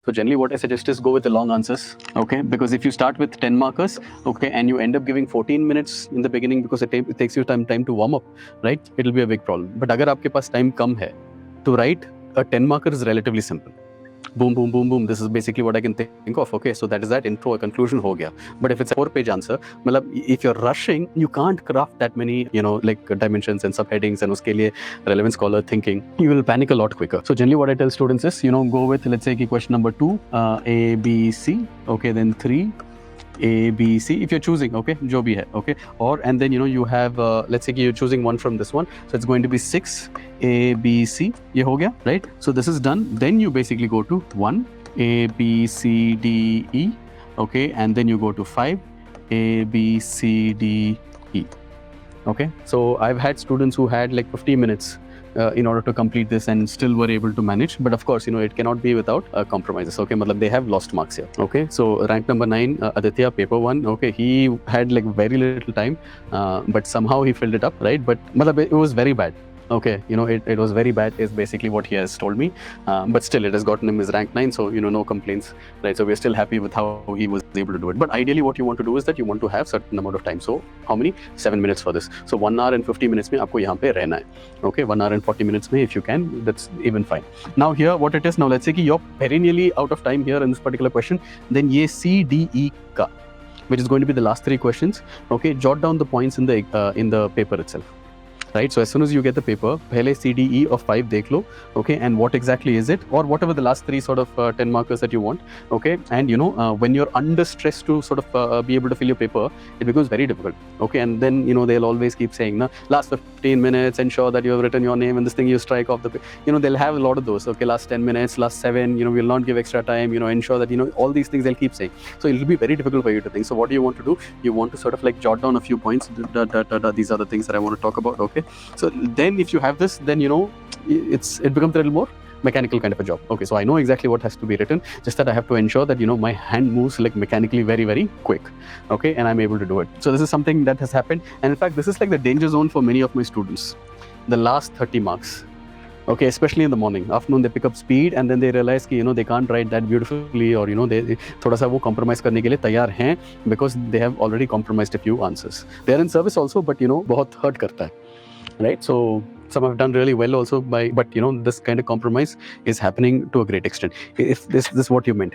So generally what I suggest is go with the long answers, okay? Because if you start with 10 markers, okay, and you end up giving 14 minutes in the beginning because it takes you time to warm up, right? It'll be a big problem. But agar aapke paas time kam hai, to write a 10 marker is relatively simple. Boom, boom, boom, boom. This is basically what I can think of. Okay, so that is that intro, a conclusion ho gaya. But if it's a 4-page answer, if you're rushing, you can't craft that many, like dimensions and subheadings and uske liye relevant scholar thinking. You will panic a lot quicker. So generally what I tell students is, go with, let's say, question number 2, A, B, C. Okay, then 3, A, B, C, if you're choosing, okay, jo bhi hai, okay, or and then you have let's say you're choosing one from this one, so it's going to be 6, A, B, C, ye ho gaya, right? So this is done. Then you basically go to 1, A, B, C, D, E, okay, and then you go to 5, A, B, C, D, E, okay. So I've had students who had like 50 minutes in order to complete this and still were able to manage. But of course, it cannot be without compromises. Okay, they have lost marks here. Okay, so rank number 9, Aditya, paper 1. Okay, he had like very little time, but somehow he filled it up, right? But it was very bad. Okay, it was very bad is basically what he has told me, but still it has gotten him his rank 9, so no complaints, right? So we're still happy with how he was able to do it. But ideally what you want to do is that you want to have certain amount of time. So how many? 7 minutes for this. So 1 hour and 50 minutes mein aapko yahan pe rehna hai. Okay, 1 hour and 40 minutes mein if you can, that's even fine. Now here what it is, now let's say ki you're perennially out of time here in this particular question, then ye C, D, E ka, which is going to be the last 3 questions. Okay, jot down the points in the paper itself. Right, so as soon as you get the paper, pehle CDE of 5 dekh lo, okay, and what exactly is it, or whatever the last 3 sort of 10 markers that you want, okay, and when you're under stress to sort of be able to fill your paper, it becomes very difficult, okay, and then they'll always keep saying, na, last 15 minutes, ensure that you have written your name and this thing, you strike off the, they'll have a lot of those, okay, last 10 minutes, last 7, we'll not give extra time, ensure that, all these things they'll keep saying. So it'll be very difficult for you to think. So what do you want to do? You want to sort of like jot down a few points, these are the things that I want to talk about, okay. So then if you have this, then it becomes a little more mechanical kind of a job. Okay, so I know exactly what has to be written, just that I have to ensure that my hand moves like mechanically very, very quick, okay, and I'm able to do it. So this is something that has happened, and in fact this is like the danger zone for many of my students. The last 30 marks, okay, especially in the morning. Afternoon they pick up speed and then they realize ki, they can't write that beautifully, or they thoda sa wo compromise karne ke liye taiyar hain because they have already compromised a few answers. They are in service also, but bahut hurt karta hai, right? So some have done really well also but this kind of compromise is happening to a great extent. If this is what you meant.